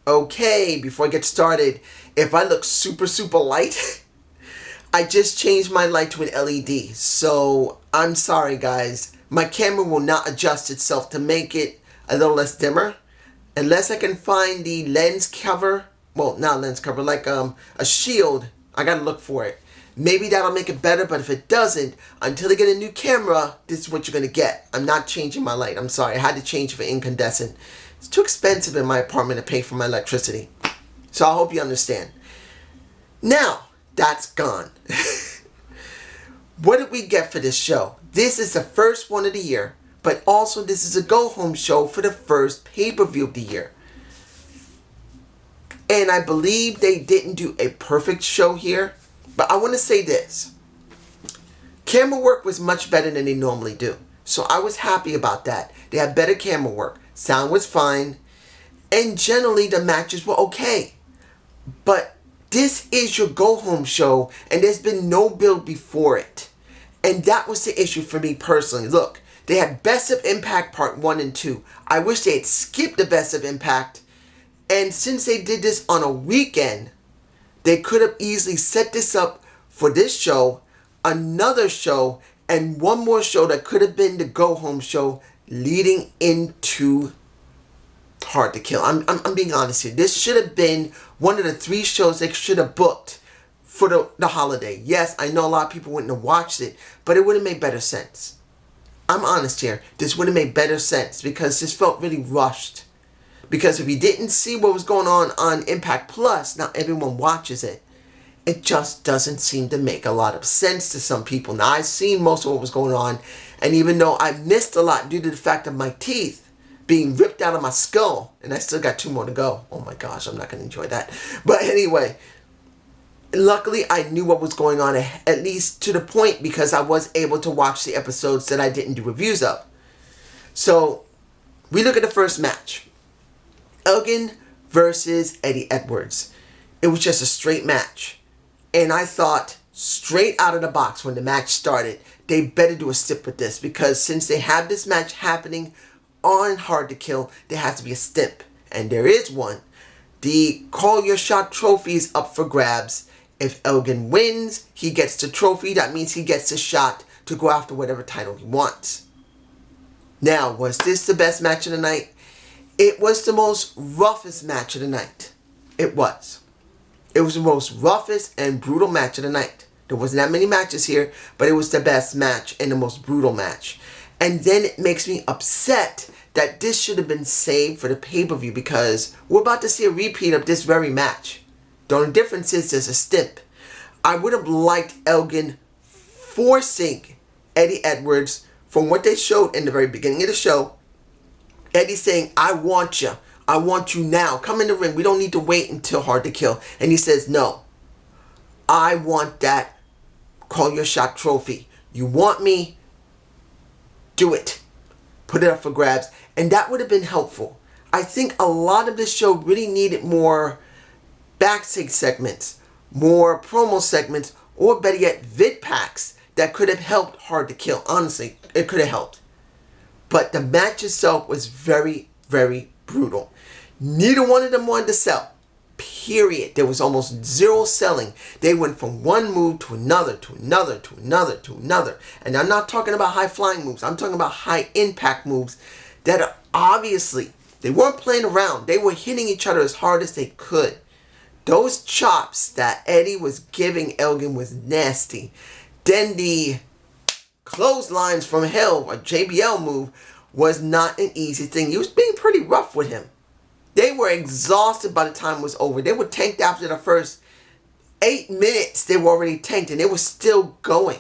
Okay, before I get started, if I look super light, I just changed my light to an LED. So I'm sorry guys. My camera will not adjust itself to make it a little less dimmer. Unless I can find the lens cover. Well, not lens cover, like a shield. I gotta look for it. Maybe that'll make it better, but if it doesn't, until I get a new camera, this is what you're gonna get. I'm not changing my light. I'm sorry, I had to change it for incandescent. It's too expensive in my apartment to pay for my electricity. So I hope you understand. Now, that's gone. What did we get for this show? This is the first one of the year, but also this is a go-home show for the first pay-per-view of the year. And I believe they didn't do a perfect show here, but I want to say this. Camera work was much better than they normally do. So I was happy about that. They had better camera work. Sound was fine. And generally the matches were okay. But this is your go-home show and there's been no build before it. And that was the issue for me personally. Look, they had Best of Impact Part 1 and 2. I wish they had skipped the Best of Impact. And since they did this on a weekend, they could have easily set this up for this show, another show, and one more show that could have been the go-home show leading into Hard to Kill. I'm being honest here. This should have been one of the 3 shows they should have booked for the holiday. Yes, I know a lot of people wouldn't have watched it, but it would have made better sense. I'm honest here. This would have made better sense because this felt really rushed. Because if you didn't see what was going on Impact Plus, now everyone watches it. It just doesn't seem to make a lot of sense to some people. Now, I've seen most of what was going on, and even though I missed a lot due to the fact of my teeth being ripped out of my skull, and I still got 2 more to go. Oh my gosh, I'm not going to enjoy that. But anyway, luckily I knew what was going on, at least to the point, because I was able to watch the episodes that I didn't do reviews of. So, we look at the first match. Elgin versus Eddie Edwards. It was just a straight match. And I thought, straight out of the box when the match started, they better do a stip with this. Because since they have this match happening on Hard to Kill, there has to be a stip. And there is one. The Call Your Shot trophy is up for grabs. If Elgin wins, he gets the trophy. That means he gets the shot to go after whatever title he wants. Now, was this the best match of the night? It was the most roughest match of the night. It was. It was the most roughest and brutal match of the night. There wasn't that many matches here, but it was the best match and the most brutal match. And then it makes me upset that this should have been saved for the pay-per-view because we're about to see a repeat of this very match. The only difference is there's a stip. I would have liked Elgin forcing Eddie Edwards from what they showed in the very beginning of the show. Eddie saying, I want you. I want you now. Come in the ring. We don't need to wait until Hard to Kill. And he says, no. I want that Call Your Shot trophy. You want me? Do it. Put it up for grabs. And that would have been helpful. I think a lot of this show really needed more backstage segments, more promo segments, or better yet, vid packs that could have helped Hard to Kill. Honestly, it could have helped. But the match itself was very brutal. Neither one of them wanted to sell. Period. There was almost zero selling. They went from one move to another, to another, to another, to another. And I'm not talking about high-flying moves. I'm talking about high-impact moves that are obviously, they weren't playing around. They were hitting each other as hard as they could. Those chops that Eddie was giving Elgin was nasty. Then the clotheslines from hell, a JBL move, was not an easy thing. He was being pretty rough with him. They were exhausted by the time it was over. They were tanked after the first 8 minutes. They were already tanked and they were still going.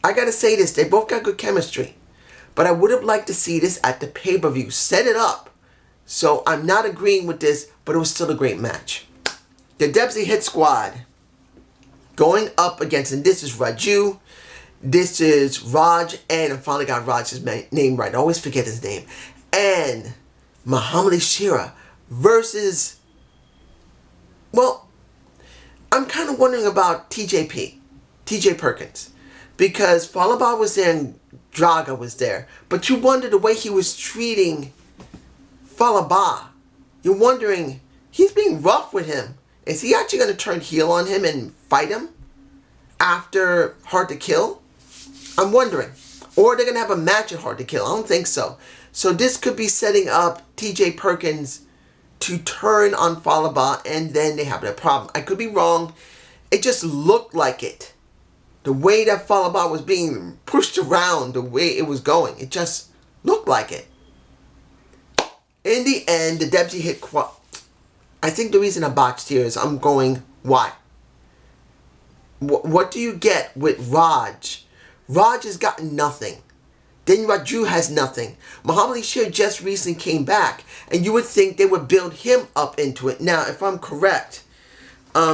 I gotta say this, they both got good chemistry. But I would have liked to see this at the pay-per-view. Set it up. So I'm not agreeing with this, but it was still a great match. The Debsy Hit Squad going up against, and this is Raju. This is Raj, and I finally got Raj's name right. I always forget his name. And Muhammad Shira versus, well, I'm kind of wondering about TJP, TJ Perkins. Because Falaba was there and Draga was there. But you wonder the way he was treating Falaba you're wondering, he's being rough with him. Is he actually going to turn heel on him and fight him after Hard to Kill? I'm wondering. Or they're going to have a match at Hard to Kill. I don't think so. So this could be setting up TJ Perkins to turn on Falaba, and then they have that problem. I could be wrong. It just looked like it. The way that Falaba was being pushed around, the way it was going, it just looked like it. In the end, the Debsy hit I think the reason I botched here is I'm going, why? What do you get with Raj? Raj has gotten nothing. Then Raju has nothing. Muhammad Ali Shir just recently came back, and you would think they would build him up into it. Now, if I'm correct,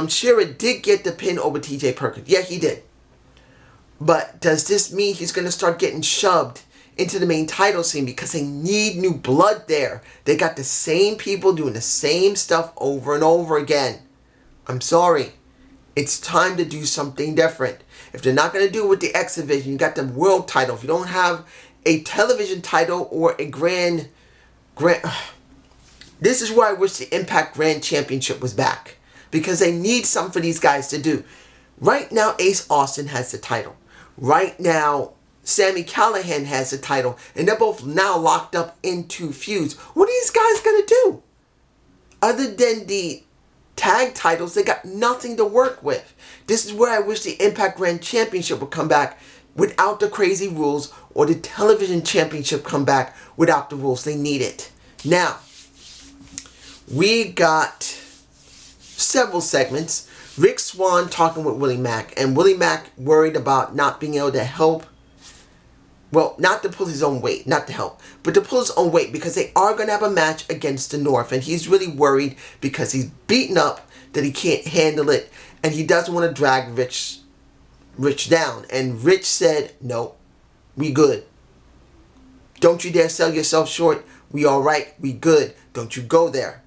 Shira did get the pin over TJ Perkins. Yeah, he did. But does this mean he's going to start getting shoved into the main title scene because they need new blood there? They got the same people doing the same stuff over and over again. I'm sorry. It's time to do something different. If they're not going to do it with the X Division, you got the world title. If you don't have a television title or a grand... This is where I wish the Impact Grand Championship was back. Because they need something for these guys to do. Right now, Ace Austin has the title. Right now, Sami Callihan has the title. And they're both now locked up into feuds. What are these guys going to do? Other than the tag titles, they got nothing to work with. This is where I wish the Impact Grand Championship would come back without the crazy rules, or the television championship come back without the rules. They need it. Now, we got several segments. Rick Swann talking with Willie Mack, and Willie Mack worried about not being able to help. Well, not to pull his own weight, not to help, but to pull his own weight because they are going to have a match against the North. And he's really worried because he's beaten up that he can't handle it. And he doesn't want to drag Rich down. And Rich said, no, we good. Don't you dare sell yourself short. We all right. We good. Don't you go there.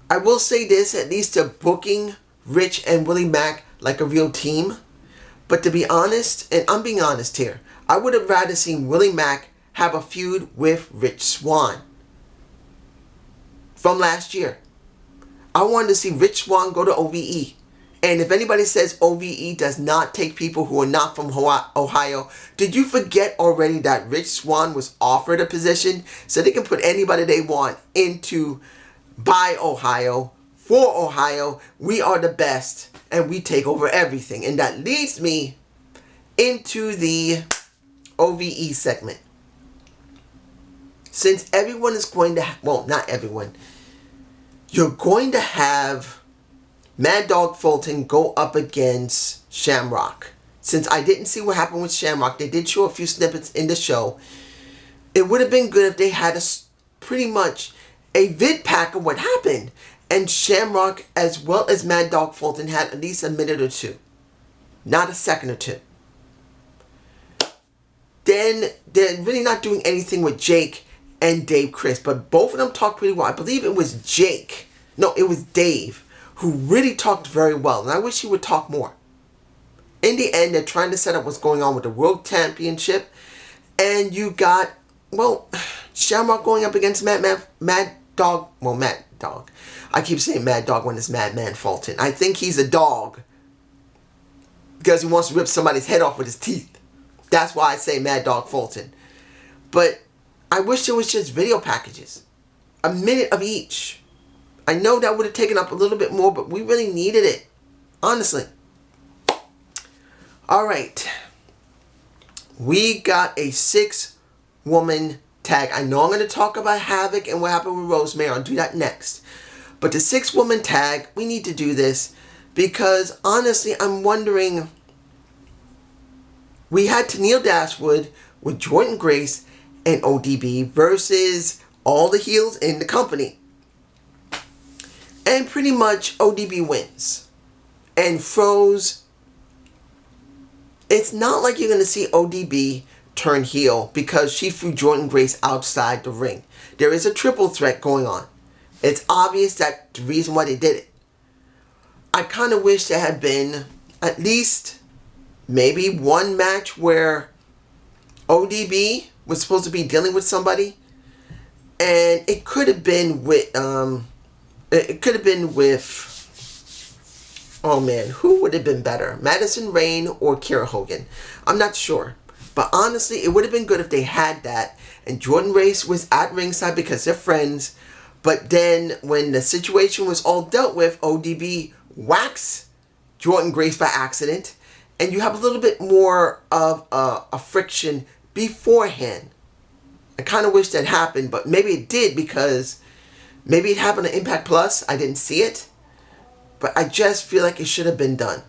I will say this, at least they're booking Rich and Willie Mack like a real team. But to be honest, and I'm being honest here, I would have rather seen Willie Mack have a feud with Rich Swann from last year. I wanted to see Rich Swann go to OVE. And if anybody says OVE does not take people who are not from Ohio, did you forget already that Rich Swann was offered a position so they can put anybody they want into by Ohio, for Ohio? We are the best and we take over everything. And that leads me into the OVE segment. Since everyone is going to, well, not everyone, you're going to have Mad Dog Fulton go up against Shamrock. Since I didn't see what happened with Shamrock, they did show a few snippets in the show. It would have been good if they had pretty much a vid pack of what happened. And Shamrock, as well as Mad Dog Fulton, had at least a minute or two. Not a second or two. Then they're really not doing anything with Jake and Dave Chris. But both of them talked pretty well. I believe it was Jake. No, it was Dave who really talked very well. And I wish he would talk more. In the end, they're trying to set up what's going on with the World Championship. And you got, well, Shamrock going up against Mad Dog. I keep saying Mad Dog when it's Madman Fulton. I think he's a dog because he wants to rip somebody's head off with his teeth. That's why I say Mad Dog Fulton. But I wish it was just video packages. A minute of each. I know that would have taken up a little bit more, but we really needed it. Honestly. Alright. We got a 6-woman tag. I know I'm going to talk about Havoc and what happened with Rosemary. I'll do that next. But the 6-woman tag, we need to do this because honestly, I'm wondering. We had Tennille Dashwood with Jordan Grace and ODB versus all the heels in the company. And pretty much ODB wins. And froze. It's not like you're going to see ODB turn heel because she threw Jordan Grace outside the ring. There is a triple threat going on. It's obvious that the reason why they did it. I kind of wish there had been at least maybe one match where ODB was supposed to be dealing with somebody. And it could have been with It could have been with, oh man, who would have been better? Madison Rayne or Kiera Hogan? I'm not sure. But honestly, it would have been good if they had that. And Jordan Grace was at ringside because they're friends. But then when the situation was all dealt with, ODB whacks Jordan Grace by accident. And you have a little bit more of a friction beforehand. I kind of wish that happened, but maybe it did because maybe it happened on Impact Plus. I didn't see it. But I just feel like it should have been done.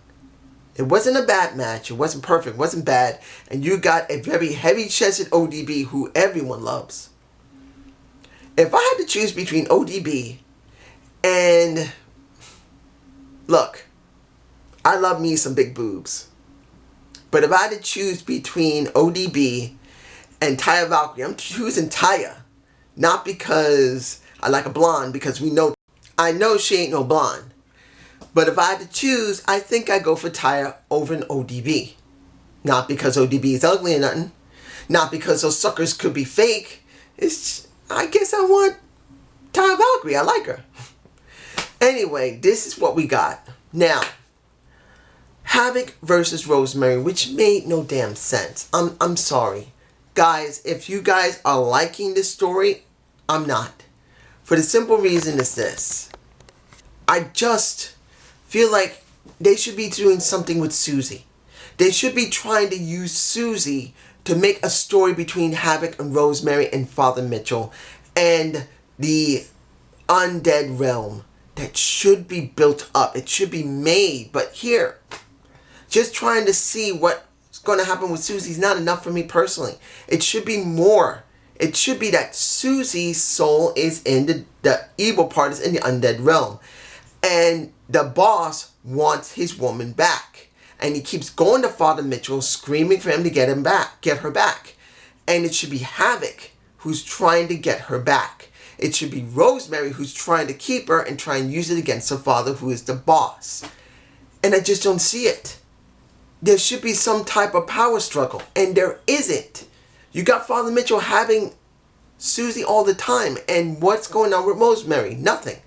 It wasn't a bad match. It wasn't perfect. It wasn't bad. And you got a very heavy-chested ODB who everyone loves. If I had to choose between ODB and... Look, I love me some big boobs. But if I had to choose between ODB and Taya Valkyrie, I'm choosing Taya. Not because I like a blonde, because I know she ain't no blonde. But if I had to choose, I think I'd go for Taya over an ODB. Not because ODB is ugly or nothing. Not because those suckers could be fake. I guess I want Taya Valkyrie. I like her. Anyway, this is what we got. Now, Havoc versus Rosemary, which made no damn sense. I'm sorry. Guys, if you guys are liking this story, I'm not. For the simple reason is this. I just feel like they should be doing something with Susie. They should be trying to use Susie to make a story between Havoc and Rosemary and Father Mitchell and the undead realm that should be built up. It should be made. But here, just trying to see what's going to happen with Susie is not enough for me personally. It should be more. It should be that Susie's soul is in the evil part is in the undead realm. And the boss wants his woman back. And he keeps going to Father Mitchell, screaming for him to get her back. And it should be Havoc who's trying to get her back. It should be Rosemary who's trying to keep her and try and use it against her father, who is the boss. And I just don't see it. There should be some type of power struggle. And there isn't. You got Father Mitchell having Susie all the time. And what's going on with Rosemary? Nothing.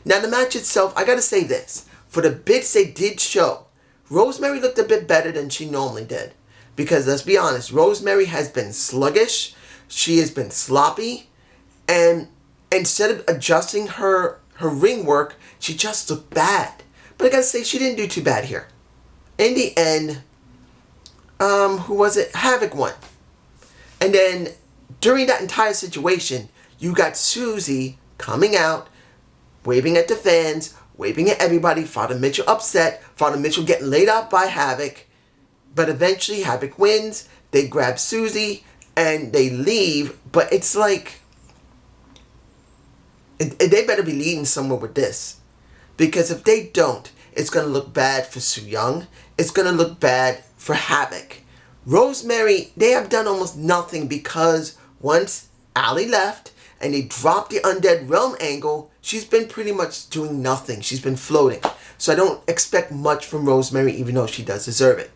Now, the match itself, I gotta say this. For the bits they did show, Rosemary looked a bit better than she normally did. Because, let's be honest, Rosemary has been sluggish. She has been sloppy. And instead of adjusting her ring work, she just looked bad. But I gotta say, she didn't do too bad here. In the end, who was it? Havoc won. And then, during that entire situation, you got Susie coming out, waving at the fans, waving at everybody. Father Mitchell upset. Father Mitchell getting laid out by Havoc. But eventually Havoc wins. They grab Susie and they leave. But it's like, they better be leading somewhere with this. Because if they don't, it's going to look bad for Su Yung. It's going to look bad for Havoc. Rosemary, they have done almost nothing because once Allie left and they dropped the Undead Realm angle, she's been pretty much doing nothing. She's been floating. So I don't expect much from Rosemary, even though she does deserve it.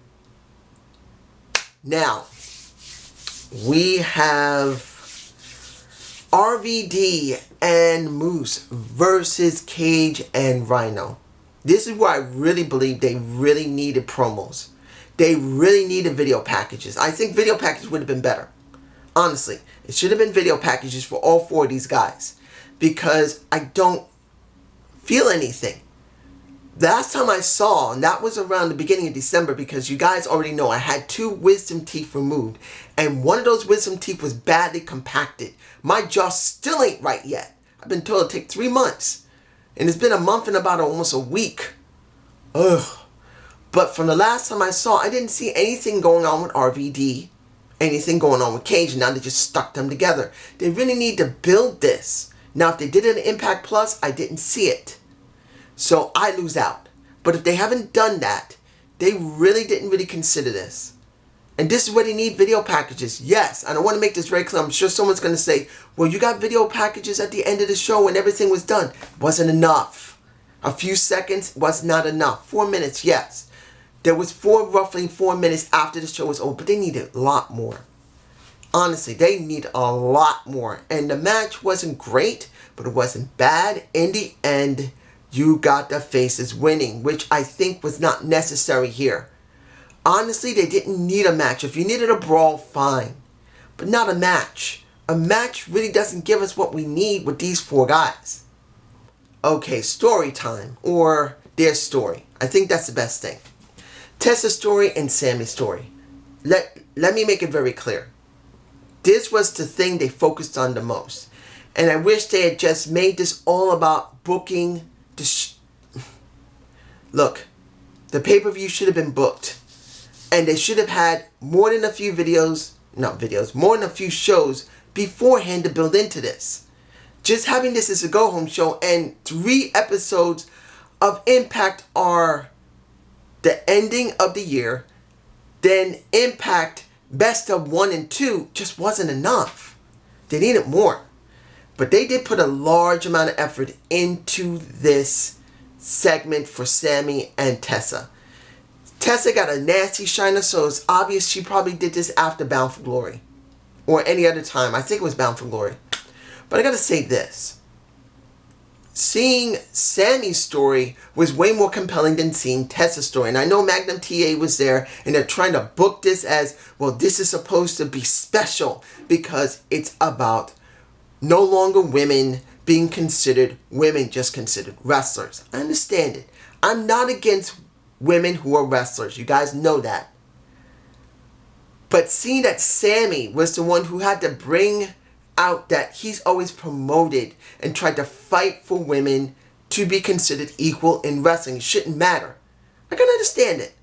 Now, we have RVD and Moose versus Cage and Rhino. This is where I really believe they really needed promos. They really needed video packages. I think video packages would have been better. Honestly, it should have been video packages for all four of these guys. Because I don't feel anything. The last time I saw, and that was around the beginning of December, because you guys already know I had 2 wisdom teeth removed. And one of those wisdom teeth was badly compacted. My jaw still ain't right yet. I've been told it'll take 3 months. And it's been a month and about almost a week. Ugh. But from the last time I saw, I didn't see anything going on with RVD. Anything going on with Cage. Now they just stuck them together. They really need to build this. Now, if they did it in Impact Plus, I didn't see it. So I lose out. But if they haven't done that, they really didn't consider this. And this is where they need video packages. Yes, and I want to make this very clear. I'm sure someone's going to say, well, you got video packages at the end of the show when everything was done. Wasn't enough. A few seconds was not enough. 4 minutes, yes. There was roughly 4 minutes after the show was over, but they needed a lot more. Honestly, they need a lot more. And the match wasn't great, but it wasn't bad. In the end, you got the faces winning, which I think was not necessary here. Honestly, they didn't need a match. If you needed a brawl, fine. But not a match. A match really doesn't give us what we need with these four guys. Okay, story time. Or their story. I think that's the best thing. Tessa's story and Sami's story. Let me make it very clear. This was the thing they focused on the most. And I wish they had just made this all about booking the Look, the pay-per-view should have been booked. And they should have had more than a few more than a few shows beforehand to build into this. Just having this as a go-home show and 3 episodes of Impact are the ending of the year, then Impact Best of 1 and 2 just wasn't enough. They needed more. But they did put a large amount of effort into this segment for Sami and Tessa. Tessa got a nasty shiner, so it's obvious she probably did this after Bound for Glory. Or any other time. I think it was Bound for Glory. But I gotta say this. Seeing Sami's story was way more compelling than seeing Tessa's story. And I know Magnum TA was there and they're trying to book this as, well, this is supposed to be special because it's about no longer women being considered women, just considered wrestlers. I understand it. I'm not against women who are wrestlers. You guys know that. But seeing that Sami was the one who had to bring out that he's always promoted and tried to fight for women to be considered equal in wrestling. It shouldn't matter. I can understand it.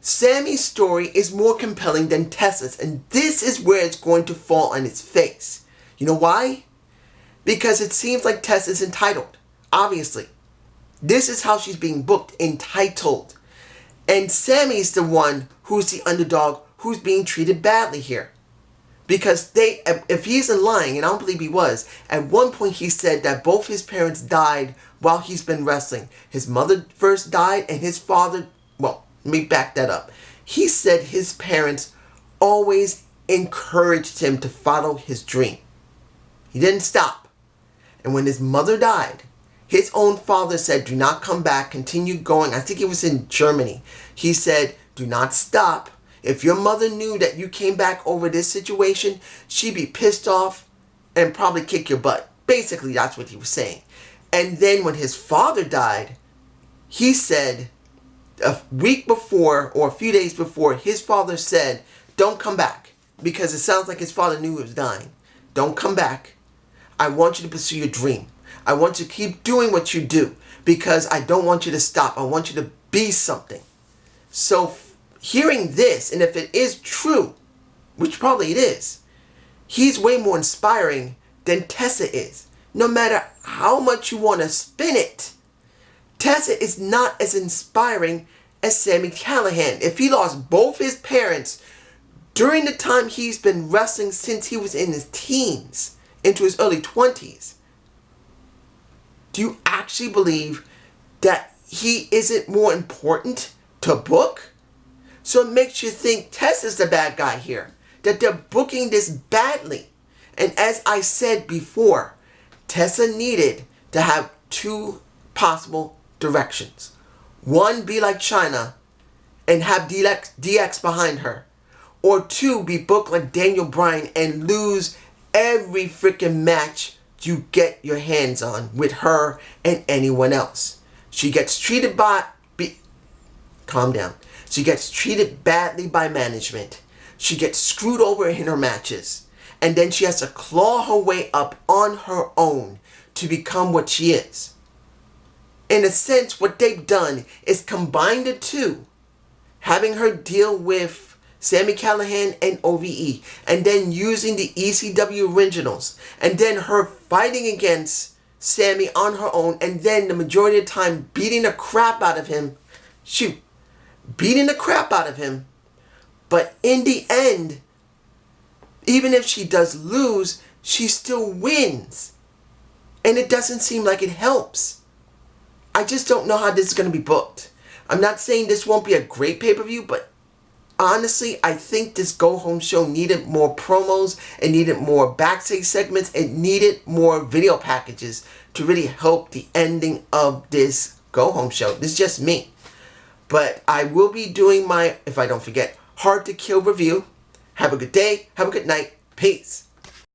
Sami's story is more compelling than Tessa's, and this is where it's going to fall on its face. You know why? Because it seems like Tessa's entitled. Obviously. This is how she's being booked, entitled. And Sami's the one who's the underdog who's being treated badly here. Because if he isn't lying, and I don't believe he was, at one point he said that both his parents died while he's been wrestling. His mother first died and his father, well, let me back that up. He said his parents always encouraged him to follow his dream. He didn't stop. And when his mother died, his own father said, do not come back, continue going. I think it was in Germany. He said, do not stop. If your mother knew that you came back over this situation, she'd be pissed off and probably kick your butt. Basically, that's what he was saying. And then when his father died, he said a week before or a few days before, his father said, don't come back. Because it sounds like his father knew he was dying. Don't come back. I want you to pursue your dream. I want you to keep doing what you do because I don't want you to stop. I want you to be something. So hearing this, and if it is true, which probably it is, he's way more inspiring than Tessa is. No matter how much you want to spin it, Tessa is not as inspiring as Sami Callihan. If he lost both his parents during the time he's been wrestling since he was in his teens, into his early 20s, do you actually believe that he isn't more important to book? So it makes you think Tessa's the bad guy here. That they're booking this badly. And as I said before, Tessa needed to have 2 possible directions. One, be like China and have DX behind her. Or 2, be booked like Daniel Bryan and lose every freaking match you get your hands on with her and anyone else. She gets treated calm down. She gets treated badly by management. She gets screwed over in her matches. And then she has to claw her way up on her own to become what she is. In a sense, what they've done is combine the two. Having her deal with Sami Callihan and OVE, and then using the ECW originals, and then her fighting against Sami on her own, and then the majority of the time beating the crap out of him. Beating the crap out of him. But in the end, even if she does lose, she still wins. And it doesn't seem like it helps. I just don't know how this is going to be booked. I'm not saying this won't be a great pay-per-view, but honestly, I think this go home show needed more promos. It needed more backstage segments. It needed more video packages to really help the ending of this go home show. This is just me. But I will be doing my, if I don't forget, Hard to Kill review. Have a good day. Have a good night. Peace.